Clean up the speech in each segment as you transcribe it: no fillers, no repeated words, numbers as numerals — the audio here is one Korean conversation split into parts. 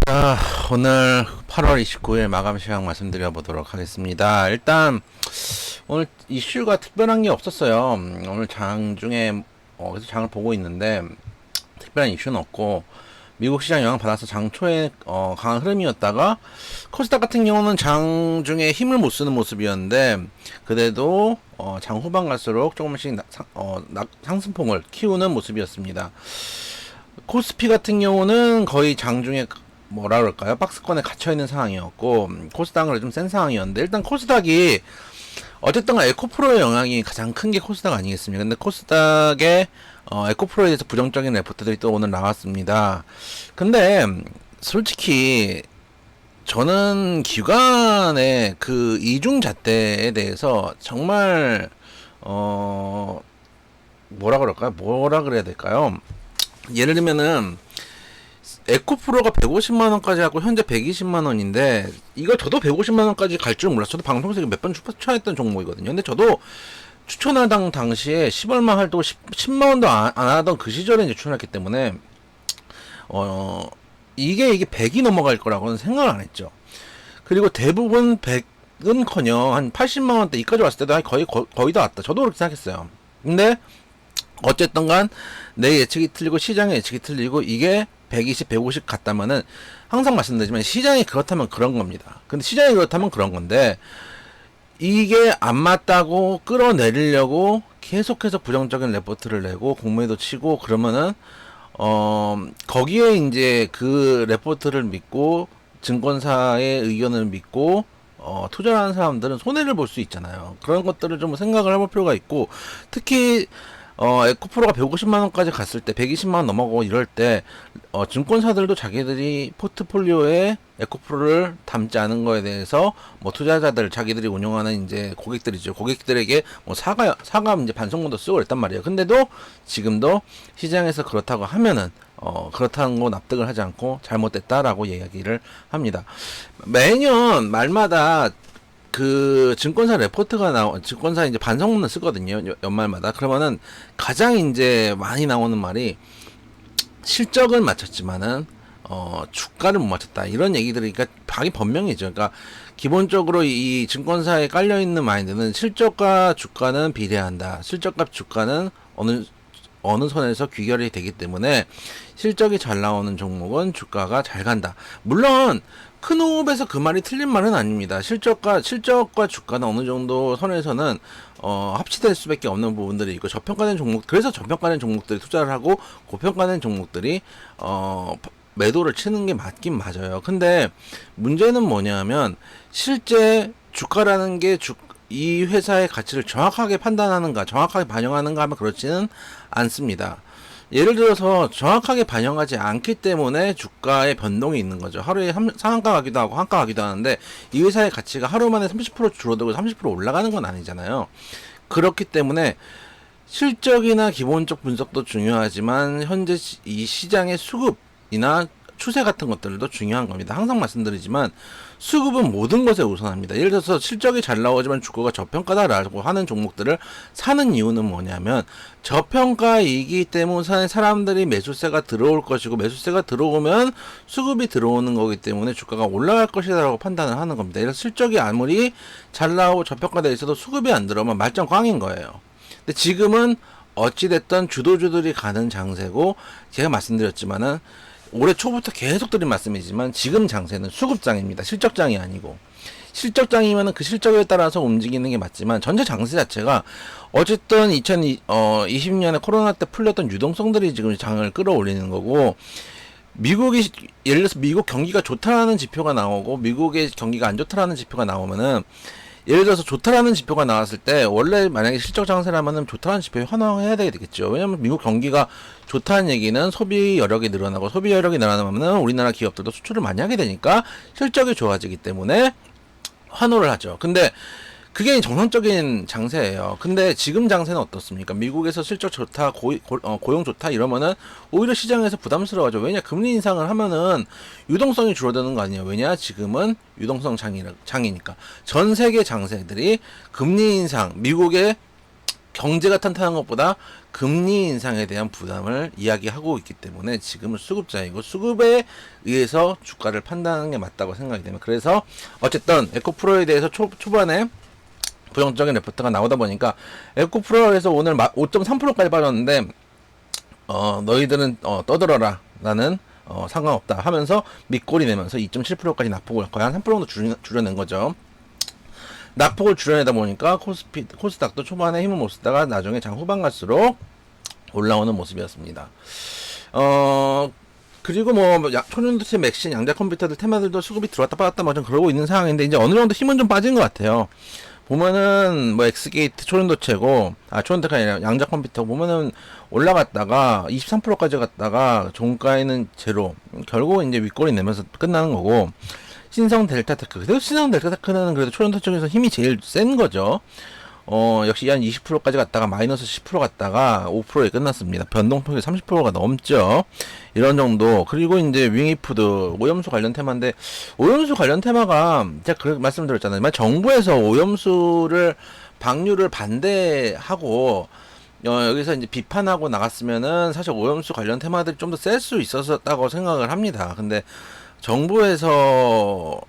자, 오늘 8월 29일 마감 시황 말씀드려 보도록 하겠습니다. 일단 오늘 이슈가 특별한 게 없었어요. 오늘 장중에 그래서 장을 보고 있는데 특별한 이슈는 없고, 미국 시장 영향 받아서 장 초에 강한 흐름이었다가 코스닥 같은 경우는 장중에 힘을 못 쓰는 모습이었는데, 그래도 장 후반 갈수록 조금씩 상승폭을 키우는 모습이었습니다. 코스피 같은 경우는 거의 장중에 뭐라 그럴까요? 박스권에 갇혀있는 상황이었고, 코스닥은 좀 센 상황이었는데, 일단 코스닥이 어쨌든 에코프로의 영향이 가장 큰 게 코스닥 아니겠습니까? 근데 코스닥의 에코프로에 대해서 부정적인 레포트들이 또 오늘 나왔습니다. 근데 솔직히 저는 기관의 그 이중 잣대에 대해서 정말 뭐라 그럴까요? 뭐라 그래야 될까요? 예를 들면은 에코프로가 150만원까지 하고 현재 120만원인데, 이거 저도 150만원까지 갈 줄 몰랐어요. 저도 방송에서 몇 번 추천했던 종목이거든요. 근데 저도 추천하던 당시에 10얼마 할 때 10만원도 안 하던 그 시절에 이제 추천했기 때문에 이게 100이 넘어갈 거라고는 생각을 안 했죠. 그리고 대부분 100은커녕 한 80만원대 이까지 왔을 때도 거의 다 왔다. 저도 그렇게 생각했어요. 근데 어쨌든 간 내 예측이 틀리고 시장의 예측이 틀리고, 이게 120, 150 갔다면은 항상 말씀드리지만 시장이 그렇다면 그런 겁니다. 근데 시장이 그렇다면 그런 건데, 이게 안 맞다고 끌어내리려고 계속해서 부정적인 레포트를 내고 공매도 치고 그러면은 거기에 이제 그 레포트를 믿고 증권사의 의견을 믿고 투자하는 사람들은 손해를 볼 수 있잖아요. 그런 것들을 좀 생각을 해볼 필요가 있고, 특히 에코프로가 150만원까지 갔을 때 120만원 넘어가고 이럴 때 증권사들도 자기들이 포트폴리오에 에코프로를 담지 않은 거에 대해서 뭐 투자자들, 자기들이 운영하는 이제 고객들이죠. 고객들에게 뭐 사과 이제 반송문도 쓰고 그랬단 말이에요. 근데도 지금도 시장에서 그렇다고 하면은 그렇다는 거 납득을 하지 않고 잘못됐다라고 이야기를 합니다. 매년 말마다 그 증권사 레포트가 증권사 이제 반성문을 쓰거든요. 연말마다. 그러면은 가장 이제 많이 나오는 말이 실적은 맞췄지만은 주가를 못 맞췄다, 이런 얘기들이, 그러니까 방이 번명이죠. 그러니까 기본적으로 이 증권사에 깔려 있는 마인드는 실적과 주가는 비례한다. 실적과 주가는 어느 선에서 귀결이 되기 때문에 실적이 잘 나오는 종목은 주가가 잘 간다. 물론 큰 호흡에서 그 말이 틀린 말은 아닙니다. 실적과 주가는 어느 정도 선에서는 합치될 수밖에 없는 부분들이 있고, 저평가된 종목, 그래서 저평가된 종목들이 투자를 하고 고평가된 종목들이 매도를 치는 게 맞긴 맞아요. 근데 문제는 뭐냐면, 실제 주가라는 게 이 회사의 가치를 정확하게 판단하는가, 정확하게 반영하는가 하면 그렇지는 않습니다. 예를 들어서 정확하게 반영하지 않기 때문에 주가의 변동이 있는 거죠. 하루에 상한가 가기도 하고 한가 가기도 하는데, 이 회사의 가치가 하루 만에 30% 줄어들고 30% 올라가는 건 아니잖아요. 그렇기 때문에 실적이나 기본적 분석도 중요하지만 현재 이 시장의 수급이나 추세 같은 것들도 중요한 겁니다. 항상 말씀드리지만 수급은 모든 것에 우선합니다. 예를 들어서 실적이 잘 나오지만 주가가 저평가다라고 하는 종목들을 사는 이유는 뭐냐면, 저평가이기 때문에 사람들이 매수세가 들어올 것이고, 매수세가 들어오면 수급이 들어오는 거기 때문에 주가가 올라갈 것이다라고 판단을 하는 겁니다. 그래서 실적이 아무리 잘 나오고 저평가되어 있어도 수급이 안 들어오면 말짱 꽝인 거예요. 근데 지금은 어찌됐든 주도주들이 가는 장세고, 제가 말씀드렸지만은 올해 초부터 계속 드린 말씀이지만 지금 장세는 수급장입니다. 실적장이 아니고. 실적장이면은 그 실적에 따라서 움직이는 게 맞지만, 전체 장세 자체가 어쨌든 2020년에 코로나 때 풀렸던 유동성들이 지금 장을 끌어올리는 거고, 미국이, 예를 들어서 미국 경기가 좋다라는 지표가 나오고 미국의 경기가 안 좋다라는 지표가 나오면은, 예를 들어서 좋다라는 지표가 나왔을 때 원래 만약에 실적 장세라면은 좋다라는 지표에 환호해야 되겠죠. 왜냐면 미국 경기가 좋다는 얘기는 소비 여력이 늘어나고, 소비 여력이 늘어나면 우리나라 기업들도 수출을 많이 하게 되니까 실적이 좋아지기 때문에 환호를 하죠. 근데 그게 정상적인 장세예요. 근데 지금 장세는 어떻습니까? 미국에서 실적 좋다, 고용 좋다 이러면은 오히려 시장에서 부담스러워져. 왜냐? 금리 인상을 하면은 유동성이 줄어드는 거 아니에요. 왜냐? 지금은 유동성 장이니까. 전 세계 장세들이 금리 인상, 미국의 경제가 탄탄한 것보다 금리 인상에 대한 부담을 이야기하고 있기 때문에 지금은 수급장이고 수급에 의해서 주가를 판단하는 게 맞다고 생각이 됩니다. 그래서 어쨌든 에코프로에 대해서 초반에 부정적인 레포트가 나오다 보니까 에코프로에서 오늘 5.3%까지 빠졌는데 너희들은 떠들어라 나는 상관없다 하면서 밑꼬리 내면서 2.7%까지 낙폭을 거의 한 3% 정도 줄여낸 거죠. 낙폭을 줄여내다 보니까 코스닥도 초반에 힘을 못 쓰다가 나중에 장 후반 갈수록 올라오는 모습이었습니다. 그리고 초전도체, 맥신, 양자 컴퓨터들 테마들도 수급이 들어왔다 빠졌다 좀 그러고 있는 상황인데 이제 어느 정도 힘은 좀 빠진 것 같아요. 보면은 엑스게이트 초전도체고 초전도체가 아니라 양자 컴퓨터 보면은 올라갔다가 23%까지 갔다가 종가에는 제로, 결국은 이제 윗꼬리 내면서 끝나는 거고, 신성 델타테크, 그래도 신성 델타테크는 그래도 초전도체 쪽에서 힘이 제일 센 거죠. 역시 한 20%까지 갔다가 마이너스 10% 갔다가 5%에 끝났습니다. 변동폭이 30%가 넘죠. 이런 정도. 그리고 이제 윙이푸드 오염수 관련 테마인데, 오염수 관련 테마가 제가 말씀드렸잖아요. 정부에서 오염수를 방류를 반대하고 여기서 이제 비판하고 나갔으면은 사실 오염수 관련 테마들이 좀 더 셀 수 있었다고 생각을 합니다. 근데 정부에서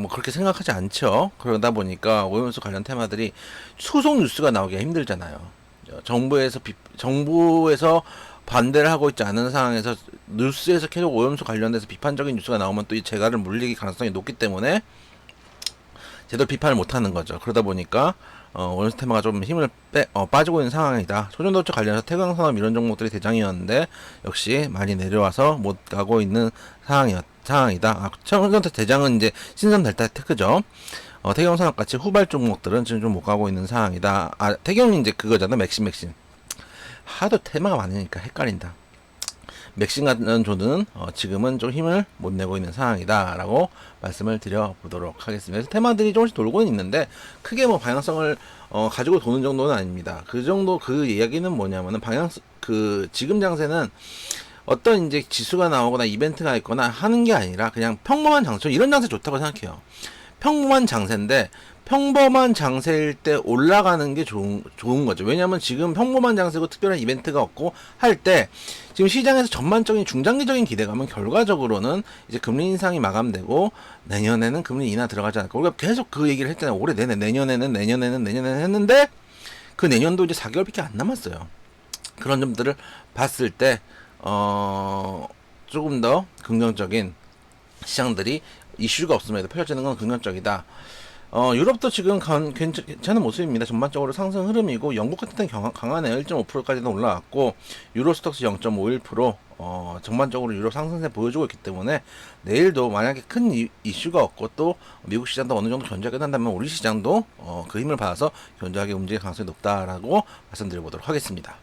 그렇게 생각하지 않죠. 그러다 보니까 오염수 관련 테마들이 소속 뉴스가 나오기가 힘들잖아요. 정부에서 반대를 하고 있지 않은 상황에서 뉴스에서 계속 오염수 관련돼서 비판적인 뉴스가 나오면 또 이 재갈을 물리기 가능성이 높기 때문에 제대로 비판을 못하는 거죠. 그러다 보니까 오염수 테마가 좀 힘을 빠지고 있는 상황이다. 초전도체 관련해서 태광산업 이런 종목들이 대장이었는데 역시 많이 내려와서 못 가고 있는 상황이다. 초전도체 대장은 이제 신선 델타테크죠. 태경산업 같이 후발 종목들은 지금 좀 못 가고 있는 상황이다. 태경이 이제 그거잖아. 맥신. 하도 테마가 많으니까 헷갈린다. 맥신 같은 조는 지금은 좀 힘을 못 내고 있는 상황이다 라고 말씀을 드려보도록 하겠습니다. 그래서 테마들이 조금씩 돌고는 있는데 크게 방향성을 가지고 도는 정도는 아닙니다. 그 이야기는 뭐냐면은 지금 장세는 어떤 이제 지수가 나오거나 이벤트가 있거나 하는 게 아니라 그냥 평범한 장세, 이런 장세 좋다고 생각해요. 평범한 장세인데 평범한 장세일 때 올라가는 게 좋은 거죠. 왜냐면 지금 평범한 장세고 특별한 이벤트가 없고 할 때 지금 시장에서 전반적인 중장기적인 기대감은 결과적으로는 이제 금리 인상이 마감되고 내년에는 금리 인하 들어가지 않을까. 우리가 계속 그 얘기를 했잖아요. 올해 내년에는 했는데 그 내년도 이제 4개월밖에 안 남았어요. 그런 점들을 봤을 때 조금 더 긍정적인 시장들이 이슈가 없음에도 펼쳐지는 건 긍정적이다. 유럽도 지금 괜찮은 모습입니다. 전반적으로 상승 흐름이고, 영국 같은 데는 강하네요. 1.5%까지는 올라왔고, 유로스톡스 0.51%, 전반적으로 유럽 상승세 보여주고 있기 때문에, 내일도 만약에 큰 이슈가 없고, 또 미국 시장도 어느 정도 견제가 끝난다면, 우리 시장도 그 힘을 받아서 견제하게 움직일 가능성이 높다라고 말씀드려보도록 하겠습니다.